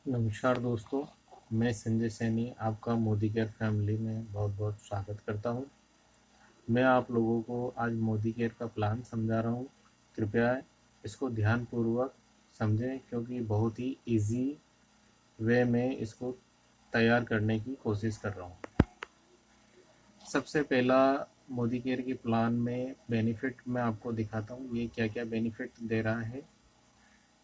नमस्कार दोस्तों, मैं संजय सैनी आपका मोदी केयर फैमिली में बहुत बहुत स्वागत करता हूं। मैं आप लोगों को आज मोदी केयर का प्लान समझा रहा हूं। कृपया इसको ध्यानपूर्वक समझें क्योंकि बहुत ही इजी वे में इसको तैयार करने की कोशिश कर रहा हूं। सबसे पहला मोदी केयर के प्लान में बेनिफिट मैं आपको दिखाता हूं, ये क्या क्या बेनिफिट दे रहा है।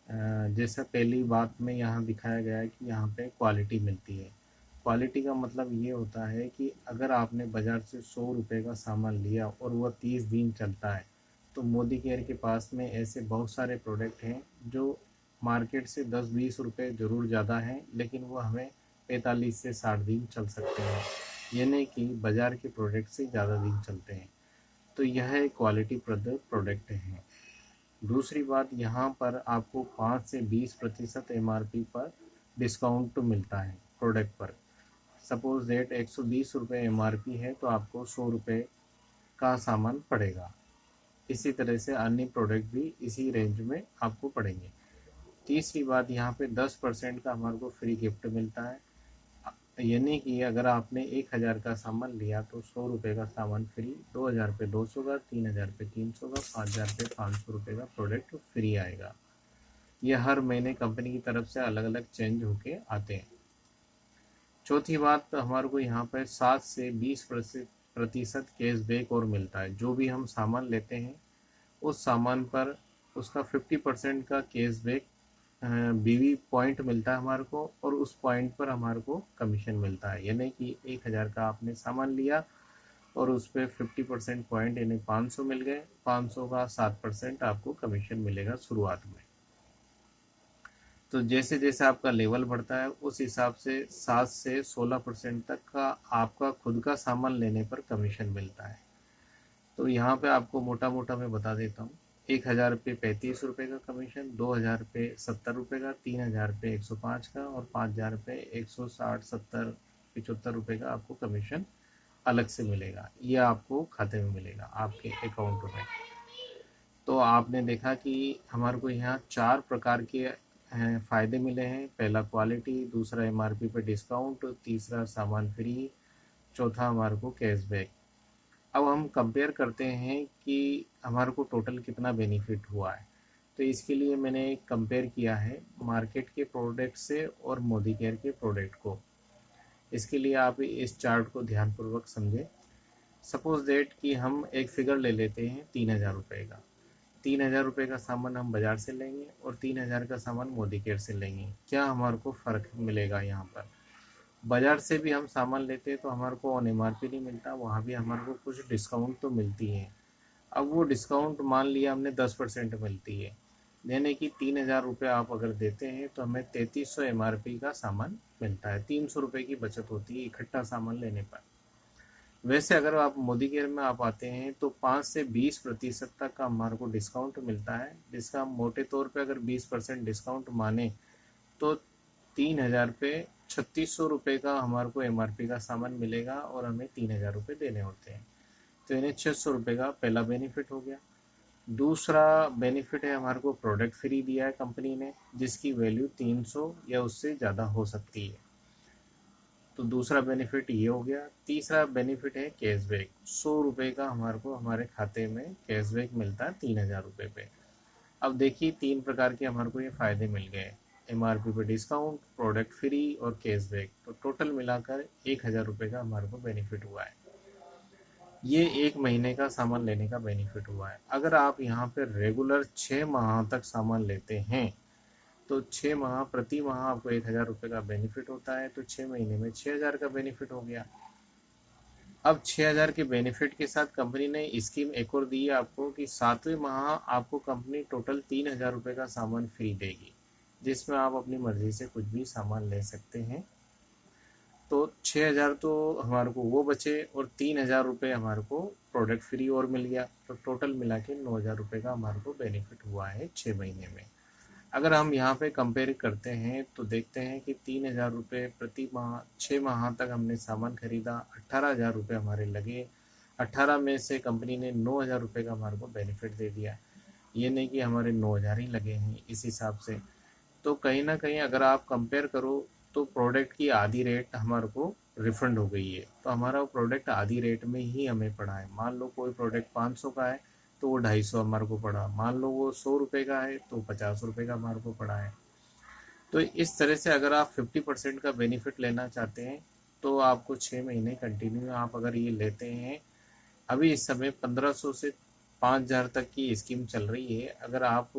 जैसा पहली बात में यहाँ दिखाया गया है कि यहाँ पे क्वालिटी मिलती है। क्वालिटी का मतलब ये होता है कि अगर आपने बाज़ार से 100 रुपये का सामान लिया और वह 30 दिन चलता है, तो मोदी केयर के पास में ऐसे बहुत सारे प्रोडक्ट हैं जो मार्केट से 10-20 रुपये ज़रूर ज़्यादा हैं, लेकिन वो हमें 45 से 60 दिन चल सकते हैं, यानी कि बाज़ार के प्रोडक्ट से ज़्यादा दिन चलते हैं। तो यह एक क्वालिटी प्रोडक्ट है। दूसरी बात, यहाँ पर आपको 5 से 20% एमआरपी पर डिस्काउंट मिलता है प्रोडक्ट पर। सपोज दैट 120 रुपये एमआरपी है तो आपको 100 रुपये का सामान पड़ेगा। इसी तरह से अन्य प्रोडक्ट भी इसी रेंज में आपको पड़ेंगे। तीसरी बात, यहाँ पे 10% का हमारे को फ्री गिफ्ट मिलता है, यानी कि अगर आपने 1000 का सामान लिया तो 100 रुपये का सामान फ्री, 2000 पे 200 का, 3000 पे 300 का, 5000 पे 500 रुपये का प्रोडक्ट फ्री आएगा। यह हर महीने कंपनी की तरफ से अलग अलग चेंज होके आते हैं। चौथी बात, हमारे को यहाँ पर 7 से 20% कैशबैक और मिलता है। जो भी हम सामान लेते हैं उस सामान पर उसका 50% का कैशबैक बीवी पॉइंट मिलता है हमारे को, और उस पॉइंट पर हमारे को कमीशन मिलता है। यानी कि 1000 का आपने सामान लिया और उस पर 50% पॉइंट यानी 500 मिल गए, 500 का 7% आपको कमीशन मिलेगा शुरुआत में। तो जैसे जैसे आपका लेवल बढ़ता है उस हिसाब से 7 से 16% तक का आपका खुद का सामान लेने पर कमीशन मिलता है। तो यहाँ पे आपको मोटा मोटा मैं बता देता हूँ। 1000 पे 35 रुपये का कमीशन, 2000 पे 70 रुपये का, 3000 पे 105 का, और 5000 पे 160, 70, 75 रुपये का आपको कमीशन अलग से मिलेगा। ये आपको खाते में मिलेगा, आपके अकाउंट में। तो आपने देखा कि हमारे को यहाँ 4 प्रकार के फ़ायदे मिले हैं। पहला क्वालिटी, दूसरा एमआरपी पे डिस्काउंट, तीसरा सामान फ्री, चौथा हमारे को कैशबैक। अब हम कंपेयर करते हैं कि हमारे को टोटल कितना बेनिफिट हुआ है। तो इसके लिए मैंने कंपेयर किया है मार्केट के प्रोडक्ट से और मोदी केयर के प्रोडक्ट को। इसके लिए आप इस चार्ट को ध्यानपूर्वक समझें। सपोज दैट कि हम एक फिगर ले लेते हैं 3000 रुपये का। 3000 रुपये का सामान हम बाज़ार से लेंगे और 3000 का सामान मोदी केयर से लेंगे। क्या हमारे को फ़र्क मिलेगा? यहाँ पर बाज़ार से भी हम सामान लेते हैं तो हमारे को ऑन एमआरपी नहीं मिलता, वहाँ भी हमारे को कुछ डिस्काउंट तो मिलती है। अब वो डिस्काउंट मान लिया हमने 10% मिलती है, यानी कि 3000 रुपये आप अगर देते हैं तो हमें 3300 एमआरपी का सामान मिलता है। 300 रुपये की बचत होती है इकट्ठा सामान लेने पर। वैसे अगर आप मोदी केयर में आप आते हैं तो 5 से 20% तक का हमारे को डिस्काउंट मिलता है, जिसका मोटे तौर पे अगर 20% डिस्काउंट माने तो 3000 पे 3600 रुपये का हमारे को एमआरपी का सामान मिलेगा और हमें 3000 रुपये देने होते हैं। तो इन्हें 600 रुपये का पहला बेनिफिट हो गया। दूसरा बेनिफिट है हमारे को प्रोडक्ट फ्री दिया है कंपनी ने, जिसकी वैल्यू 300 या उससे ज़्यादा हो सकती है। तो दूसरा बेनिफिट ये हो गया। तीसरा बेनिफिट है कैशबैक। 100 रुपये का हमारे को हमारे खाते में कैशबैक मिलता है 3000 रुपये पे। अब देखिए 3 प्रकार के हमारे को ये फ़ायदे मिल गए, एमआरपी पे डिस्काउंट, प्रोडक्ट फ्री और कैशबैक। तो टोटल मिलाकर 1000 रुपये का हमारे को बेनिफिट हुआ है। ये 1 महीने का सामान लेने का बेनिफिट हुआ है। अगर आप यहाँ पे रेगुलर 6 माह तक सामान लेते हैं तो 6 माह प्रति माह आपको 1000 रुपये का बेनिफिट होता है, तो 6 महीने में 6000 का बेनिफिट हो गया। अब 6000 के बेनिफिट के साथ कंपनी ने स्कीम एक और दी है आपको कि 7वें माह आपको कंपनी टोटल 3000 रुपये का सामान फ्री देगी, जिसमें आप अपनी मर्जी से कुछ भी सामान ले सकते हैं। तो 6000 तो हमारे को वो बचे और 3000 रुपये हमारे को प्रोडक्ट फ्री और मिल गया। तो टोटल मिला के 9000 रुपये का हमारे को बेनिफिट हुआ है 6 महीने में। अगर हम यहाँ पे कंपेयर करते हैं तो देखते हैं कि 3000 रुपये प्रति माह 6 माह तक हमने सामान खरीदा, 18,000 रुपये हमारे लगे। 18 में से कंपनी ने 9000 रुपये का हमारे को बेनिफिट दे दिया। ये नहीं कि हमारे 9000 ही लगे हैं इस हिसाब से। तो कहीं ना कहीं अगर आप कंपेयर करो तो प्रोडक्ट की आधी रेट हमारे को रिफंड हो गई है। तो हमारा वो प्रोडक्ट आधी रेट में ही हमें पड़ा है। मान लो कोई प्रोडक्ट 500 का है तो वो 250 हमारे को पड़ा। मान लो वो 100 रुपये का है तो 50 रुपये का हमारे को पड़ा है। तो इस तरह से अगर आप 50% का बेनिफिट लेना चाहते हैं तो आपको 6 महीने कंटिन्यू आप अगर ये लेते हैं, अभी इस समय 1500 से 5000 तक की स्कीम चल रही है। अगर आप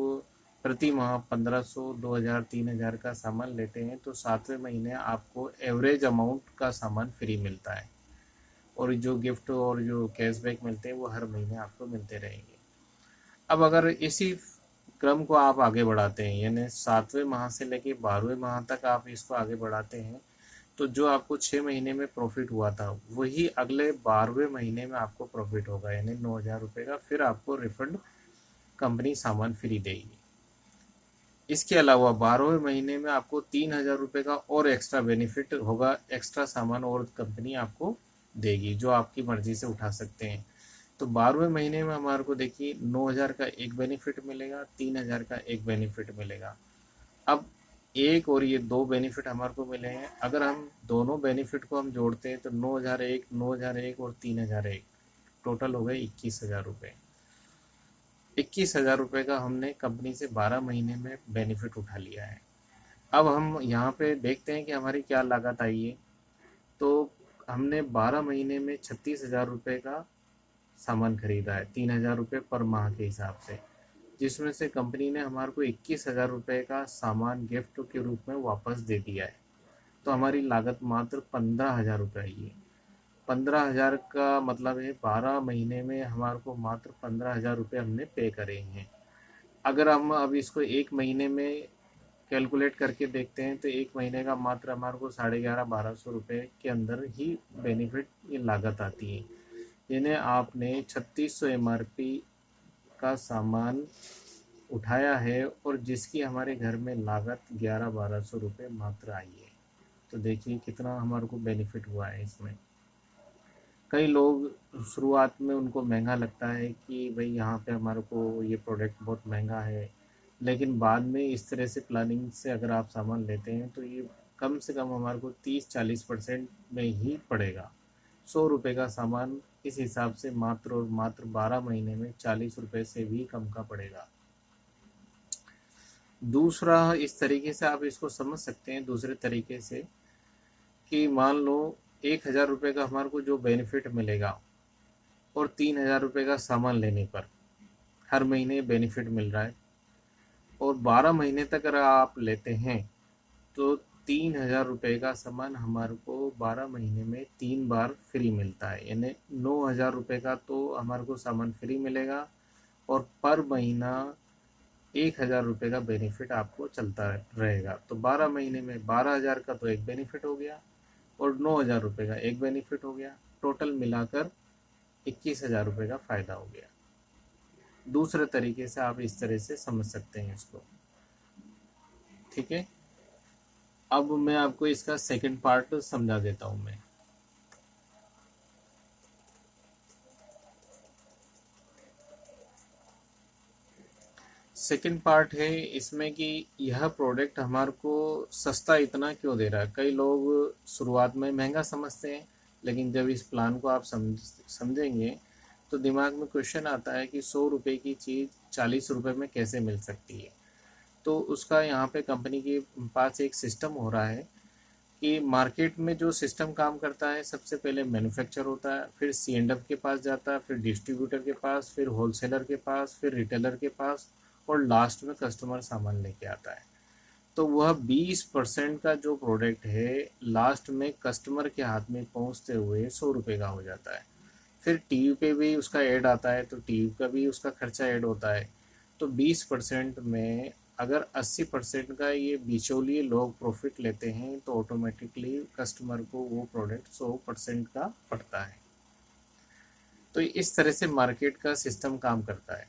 प्रति माह 1500, 2000, 3000 का सामान लेते हैं तो 7वें महीने आपको एवरेज अमाउंट का सामान फ्री मिलता है। और जो गिफ्ट और जो कैशबैक मिलते हैं वो हर महीने आपको मिलते रहेंगे। अब अगर इसी क्रम को आप आगे बढ़ाते हैं, यानी 7वें माह से लेके 12वें माह तक आप इसको आगे बढ़ाते हैं, तो जो आपको 6 महीने में प्रॉफिट हुआ था वही अगले 12वें महीने में आपको प्रॉफिट होगा, यानी 9000 रुपये का फिर आपको रिफंड कंपनी सामान फ्री देगी। इसके अलावा 12वें महीने में आपको 3000 रुपये का और एक्स्ट्रा बेनिफिट होगा, एक्स्ट्रा सामान और कंपनी आपको देगी जो आपकी मर्जी से उठा सकते हैं। तो 12वें महीने में हमारे को देखिए 9000 का एक बेनिफिट मिलेगा, 3000 का एक बेनिफिट मिलेगा। अब एक और ये दो बेनिफिट हमारे को मिले हैं। अगर हम दोनों बेनिफिट को हम जोड़ते हैं तो 9001 और 3001 टोटल हो गए 21,000 रुपये। 21,000 रुपये का हमने कंपनी से 12 महीने में बेनिफिट उठा लिया है। अब हम यहाँ पे देखते हैं कि हमारी क्या लागत आई है। तो हमने 12 महीने में 36,000 रुपये का सामान खरीदा है, 3,000 रुपये पर माह के हिसाब से, जिसमें से कंपनी ने हमारे को 21,000 रुपये का सामान गिफ्ट के रूप में वापस दे दिया है। तो हमारी लागत मात्र 15,000 रुपये आई है। 15,000 का मतलब है 12 महीने में हमारे को मात्र 15,000 रुपये हमने पे करे हैं। अगर हम अब इसको एक महीने में कैलकुलेट करके देखते हैं तो एक महीने का मात्र हमारे को 11,500-1200 रुपये के अंदर ही बेनिफिट ये लागत आती है। जिन्हें आपने 3600 MRP का सामान उठाया है और जिसकी हमारे घर में लागत 11-1200 रुपये मात्र आई है। तो देखिए कितना हमारे को बेनिफिट हुआ है इसमें। कई लोग शुरुआत में उनको महंगा लगता है कि भाई यहाँ पे हमारे को ये प्रोडक्ट बहुत महंगा है, लेकिन बाद में इस तरह से प्लानिंग से अगर आप सामान लेते हैं तो ये कम से कम हमारे को 30-40% में ही पड़ेगा। 100 रुपये का सामान इस हिसाब से मात्र और मात्र 12 महीने में 40 रुपये से भी कम का पड़ेगा। दूसरा, इस तरीके से आप इसको समझ सकते हैं दूसरे तरीके से कि मान लो 1,000 रुपये का हमारे को जो बेनिफिट मिलेगा और 3,000 रुपये का सामान लेने पर हर महीने बेनिफिट मिल रहा है, और 12 महीने तक अगर आप लेते हैं तो 3,000 रुपये का सामान हमारे को 12 महीने में 3 बार फ्री मिलता है, यानी 9,000 रुपये का तो हमारे को सामान फ्री मिलेगा और पर महीना 1,000 रुपये का बेनिफिट आपको चलता रहेगा। तो 12 महीने में 12,000 का तो एक बेनिफिट हो गया और 9,000 रुपये का एक बेनिफिट हो गया, टोटल मिलाकर 21,000 रुपये का फ़ायदा हो गया। दूसरे तरीके से आप इस तरह से समझ सकते हैं इसको। ठीक है, अब मैं आपको इसका सेकंड पार्ट समझा देता हूं मैं। सेकंड पार्ट है इसमें कि यह प्रोडक्ट हमारे को सस्ता इतना क्यों दे रहा है। कई लोग शुरुआत में महंगा समझते हैं, लेकिन जब इस प्लान को आप समझेंगे तो दिमाग में क्वेश्चन आता है कि 100 रुपये की चीज़ 40 रुपये में कैसे मिल सकती है। तो उसका यहाँ पे कंपनी के पास एक सिस्टम हो रहा है कि मार्केट में जो सिस्टम काम करता है, सबसे पहले मैन्युफैक्चर होता है, फिर C&F के पास जाता है, फिर डिस्ट्रीब्यूटर के पास, फिर होलसेलर के पास, फिर रिटेलर के पास, और लास्ट में कस्टमर सामान लेके आता है। तो वह 20% का जो प्रोडक्ट है लास्ट में कस्टमर के हाथ में पहुंचते हुए 100 रुपये का हो जाता है। फिर टीवी पे भी उसका ऐड आता है तो टीवी का भी उसका खर्चा ऐड होता है। तो 20% में अगर 80% का ये बिचौलिए लोग प्रॉफिट लेते हैं तो ऑटोमेटिकली कस्टमर को वो प्रोडक्ट 100% का पड़ता है। तो इस तरह से मार्केट का सिस्टम काम करता है।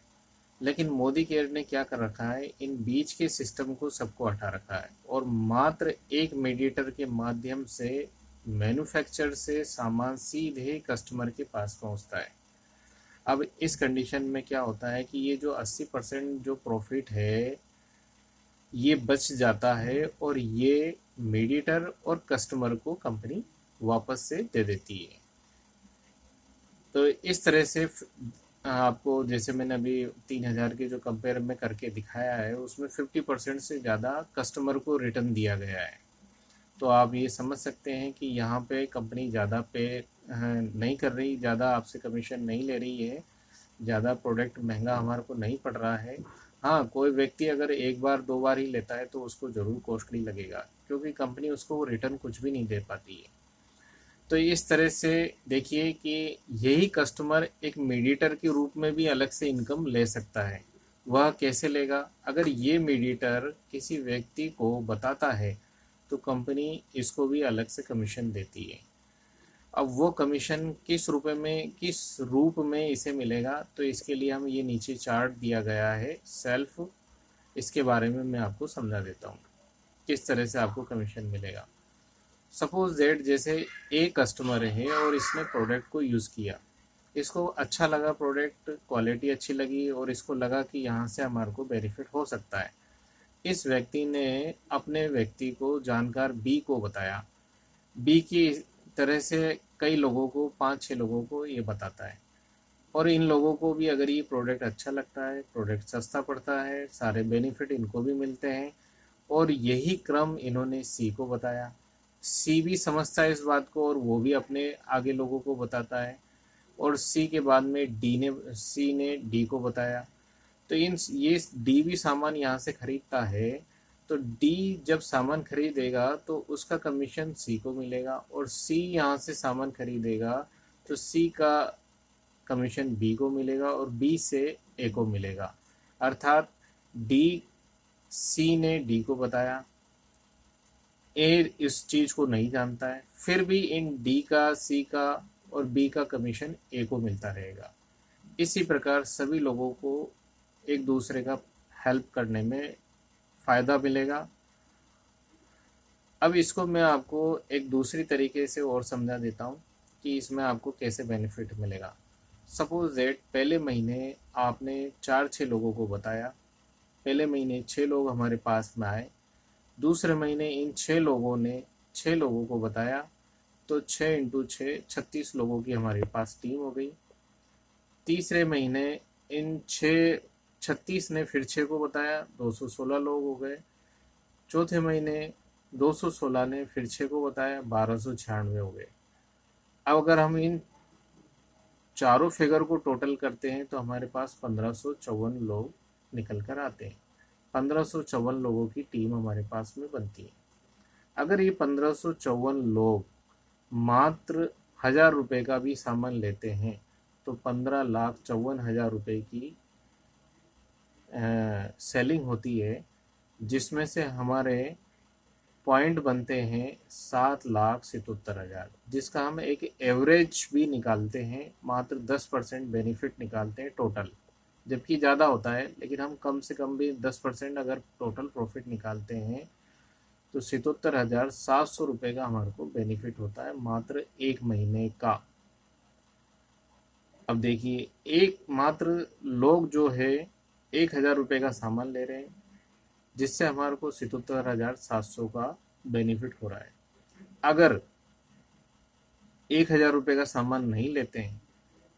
लेकिन मोदी केयर ने क्या कर रखा है, इन बीच के सिस्टम को सबको हटा रखा है और मात्र एक मीडिएटर के माध्यम से मैन्युफैक्चर से सामान सीधे कस्टमर के पास पहुंचता है। अब इस कंडीशन में क्या होता है कि ये जो 80% जो प्रॉफिट है ये बच जाता है और ये मीडिएटर और कस्टमर को कंपनी वापस से दे देती है। तो इस तरह से आपको, जैसे मैंने अभी 3000 की जो कंपेयर में करके दिखाया है, उसमें 50% से ज़्यादा कस्टमर को रिटर्न दिया गया है। तो आप ये समझ सकते हैं कि यहाँ पे कंपनी ज़्यादा पे नहीं कर रही, ज़्यादा आपसे कमीशन नहीं ले रही है, ज़्यादा प्रोडक्ट महंगा हमारे को नहीं पड़ रहा है। हाँ, कोई व्यक्ति अगर एक बार दो बार ही लेता है तो उसको ज़रूर कॉस्टली लगेगा, क्योंकि कंपनी उसको वो रिटर्न कुछ भी नहीं दे पाती है। तो इस तरह से देखिए कि यही कस्टमर एक मीडिएटर के रूप में भी अलग से इनकम ले सकता है। वह कैसे लेगा? अगर ये मीडिएटर किसी व्यक्ति को बताता है तो कंपनी इसको भी अलग से कमीशन देती है। अब वो कमीशन किस रूप में इसे मिलेगा, तो इसके लिए हम ये नीचे चार्ट दिया गया है सेल्फ, इसके बारे में मैं आपको समझा देता हूँ किस तरह से आपको कमीशन मिलेगा। सपोज दैट जैसे एक कस्टमर है और इसने प्रोडक्ट को यूज़ किया, इसको अच्छा लगा, प्रोडक्ट क्वालिटी अच्छी लगी और इसको लगा कि यहाँ से हमारे को बेनिफिट हो सकता है। इस व्यक्ति ने अपने व्यक्ति को, जानकार बी को बताया। बी की तरह से कई लोगों को, 5-6 लोगों को ये बताता है, और इन लोगों को भी अगर ये प्रोडक्ट अच्छा लगता है, प्रोडक्ट सस्ता पड़ता है, सारे बेनिफिट इनको भी मिलते हैं, और यही क्रम इन्होंने सी को बताया। सी भी समझता है इस बात को और वो भी अपने आगे लोगों को बताता है, और सी के बाद में सी ने डी को बताया। तो ये डी भी सामान यहाँ से खरीदता है, तो डी जब सामान खरीदेगा तो उसका कमीशन सी को मिलेगा, और सी यहाँ से सामान खरीदेगा तो सी का कमीशन बी को मिलेगा और बी से ए को मिलेगा। अर्थात डी सी ने डी को बताया, ए इस चीज को नहीं जानता है, फिर भी इन डी का, सी का और बी का कमीशन ए को मिलता रहेगा। इसी प्रकार सभी लोगों को एक दूसरे का हेल्प करने में फ़ायदा मिलेगा। अब इसको मैं आपको एक दूसरी तरीके से और समझा देता हूँ कि इसमें आपको कैसे बेनिफिट मिलेगा। सपोज दैट पहले महीने आपने 4-6 लोगों को बताया, पहले महीने 6 लोग हमारे पास में आए, दूसरे महीने इन 6 लोगों ने 6 लोगों को बताया, तो 6 इंटू 6 36 लोगों की हमारे पास टीम हो गई। तीसरे महीने इन 36 ने फिर 6 को बताया, 216 लोग हो गए। चौथे महीने 216 ने फिर 6 को बताया, 1296 हो गए। अब अगर हम इन चारों फिगर को टोटल करते हैं तो हमारे पास 1554 लोग निकल कर आते हैं। 1554 लोगों की टीम हमारे पास में बनती है। अगर ये 1554 लोग मात्र 1000 रुपये का भी सामान लेते हैं तो 15,54,000 रुपये की सेलिंग होती है, जिसमें से हमारे पॉइंट बनते हैं 7,77,000, जिसका हम एक एवरेज भी निकालते हैं, मात्र 10% बेनिफिट निकालते हैं टोटल, जबकि ज़्यादा होता है, लेकिन हम कम से कम भी 10% अगर टोटल प्रॉफिट निकालते हैं तो 77,700 रुपये का हमारे को बेनिफिट होता है मात्र एक महीने का। अब देखिए, एक मात्र लोग जो है 1,000 रुपये का सामान ले रहे हैं, जिससे हमारे को 77,700 का बेनिफिट हो रहा है। अगर 1,000 रुपये का सामान नहीं लेते हैं,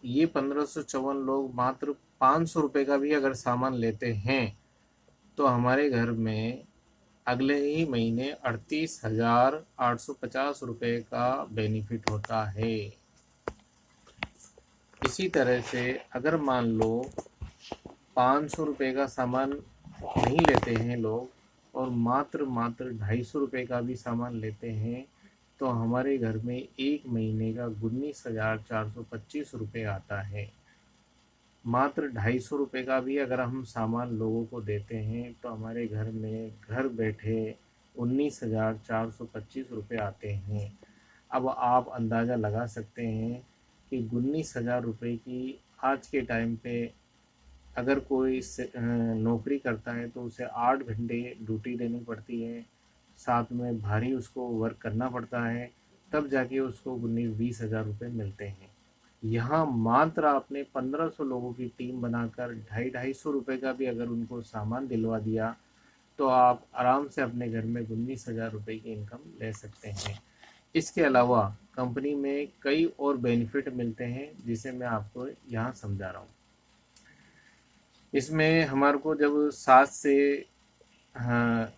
ये 1554 लोग मात्र 500 रुपये का भी अगर सामान लेते हैं तो हमारे घर में अगले ही महीने 38,850 रुपये का बेनिफिट होता है। इसी तरह से अगर मान लो 500 रुपये का सामान नहीं लेते हैं लोग और मात्र 250 रुपये का भी सामान लेते हैं, तो हमारे घर में एक महीने का 19,425 रुपये आता है। मात्र 250 रुपये का भी अगर हम सामान लोगों को देते हैं तो हमारे घर में घर बैठे 19,425 रुपये आते हैं। अब आप अंदाज़ा लगा सकते हैं कि 19,000 रुपये की आज के टाइम पे अगर कोई नौकरी करता है तो उसे 8 घंटे ड्यूटी देनी पड़ती है, साथ में भारी उसको वर्क करना पड़ता है, तब जाके उसको 19-20 हज़ार रुपये मिलते हैं। यहाँ मात्र आपने 1500 लोगों की टीम बनाकर 250-250 रुपये का भी अगर उनको सामान दिलवा दिया तो आप आराम से अपने घर में 19,000 रुपये की इनकम ले सकते हैं। इसके अलावा कंपनी में कई और बेनिफिट मिलते हैं जिसे मैं आपको यहाँ समझा रहा हूँ। इसमें हमारे को जब 7 से हाँ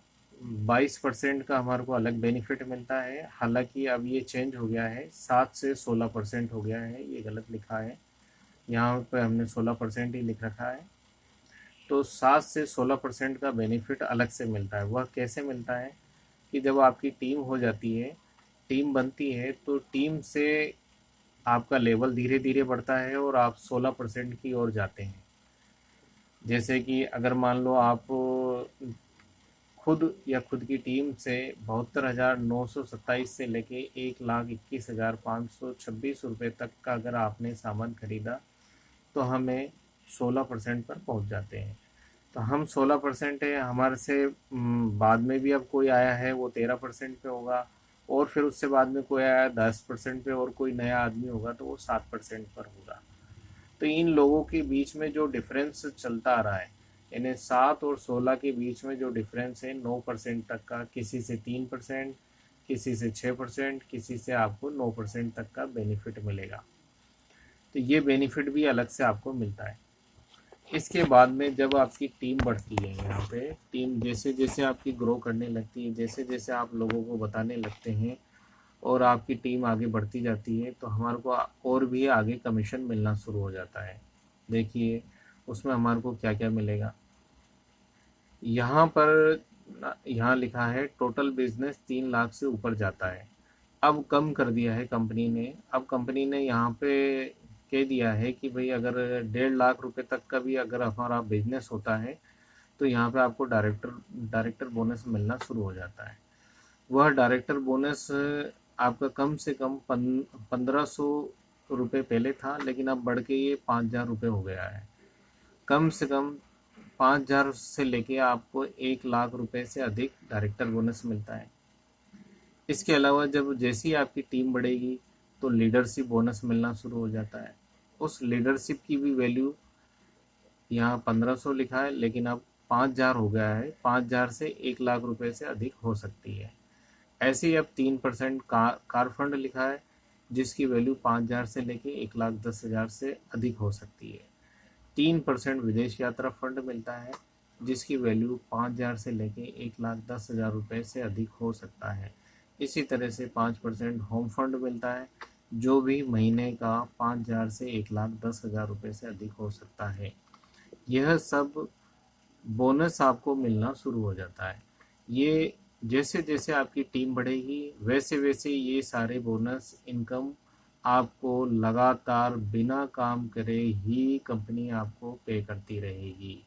22% का हमारे को अलग बेनिफिट मिलता है। हालांकि अब ये चेंज हो गया है, 7 से 16% हो गया है, ये गलत लिखा है, यहाँ पे हमने 16% ही लिख रखा है। तो 7 से 16% का बेनिफिट अलग से मिलता है। वह कैसे मिलता है कि जब आपकी टीम हो जाती है, टीम बनती है, तो टीम से आपका लेवल धीरे धीरे बढ़ता है और आप 16% की ओर जाते हैं। जैसे कि अगर मान लो आप खुद या खुद की टीम से 72,927 से लेके 1,21,526 रुपये तक का अगर आपने सामान खरीदा तो हमें 16% पर पहुंच जाते हैं। तो हम 16% है, हमारे से बाद में भी अब कोई आया है वो 13% पे होगा, और फिर उससे बाद में कोई आया 10% पे, और कोई नया आदमी होगा तो वो 7% पर होगा। तो इन लोगों के बीच में जो डिफरेंस चलता आ रहा है, यानी 7 और 16 के बीच में जो डिफरेंस है 9% तक का, किसी से 3%, किसी से 6%, किसी से आपको 9% तक का बेनिफिट मिलेगा। तो ये बेनिफिट भी अलग से आपको मिलता है। इसके बाद में जब आपकी टीम बढ़ती है, यहाँ पे टीम जैसे जैसे आपकी ग्रो करने लगती है, जैसे जैसे आप लोगों को बताने लगते हैं और आपकी टीम आगे बढ़ती जाती है, तो हमारे को और भी आगे कमीशन मिलना शुरू हो जाता है। देखिए उसमें हमारे को क्या क्या मिलेगा। यहाँ पर यहाँ लिखा है टोटल बिजनेस 3 लाख से ऊपर जाता है। अब कम कर दिया है कंपनी ने। अब कंपनी ने यहाँ पे कह दिया है कि भाई अगर 1.5 लाख रुपए तक का भी अगर हमारा बिजनेस होता है तो यहाँ पे आपको डायरेक्टर बोनस मिलना शुरू हो जाता है। वह डायरेक्टर बोनस आपका कम से कम 1,500 रुपये पहले था, लेकिन अब बढ़ के ये 5,000 रुपये हो गया है। कम से कम 5,000 से लेके आपको 1 लाख रुपए से अधिक डायरेक्टर बोनस मिलता है। इसके अलावा जब जैसी ही आपकी टीम बढ़ेगी तो लीडरशिप बोनस मिलना शुरू हो जाता है। उस लीडरशिप की भी वैल्यू यहाँ 1,500 लिखा है, लेकिन अब 5,000 हो गया है। 5,000 से 1 लाख रुपए से अधिक हो सकती है। ऐसे ही अब 3% कार फंड लिखा है, जिसकी वैल्यू 5,000 से लेके 1,10,000 से अधिक हो सकती है। 3% विदेश यात्रा फंड मिलता है, जिसकी वैल्यू 5,000 से लेके 1,10,000 रुपये से अधिक हो सकता है। इसी तरह से 5% होम फंड मिलता है, जो भी महीने का 5,000 से 1,10,000 रुपये से अधिक हो सकता है। यह सब बोनस आपको मिलना शुरू हो जाता है। ये जैसे जैसे आपकी टीम बढ़ेगी वैसे वैसे ये सारे बोनस इनकम आपको लगातार बिना काम करे ही कंपनी आपको पे करती रहेगी,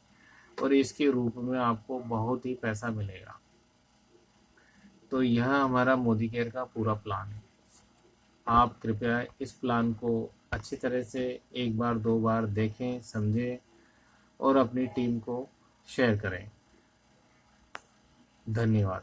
और इसके रूप में आपको बहुत ही पैसा मिलेगा। तो यह हमारा मोदी केयर का पूरा प्लान है। आप कृपया इस प्लान को अच्छी तरह से 1 बार 2 बार देखें, समझें और अपनी टीम को शेयर करें। धन्यवाद।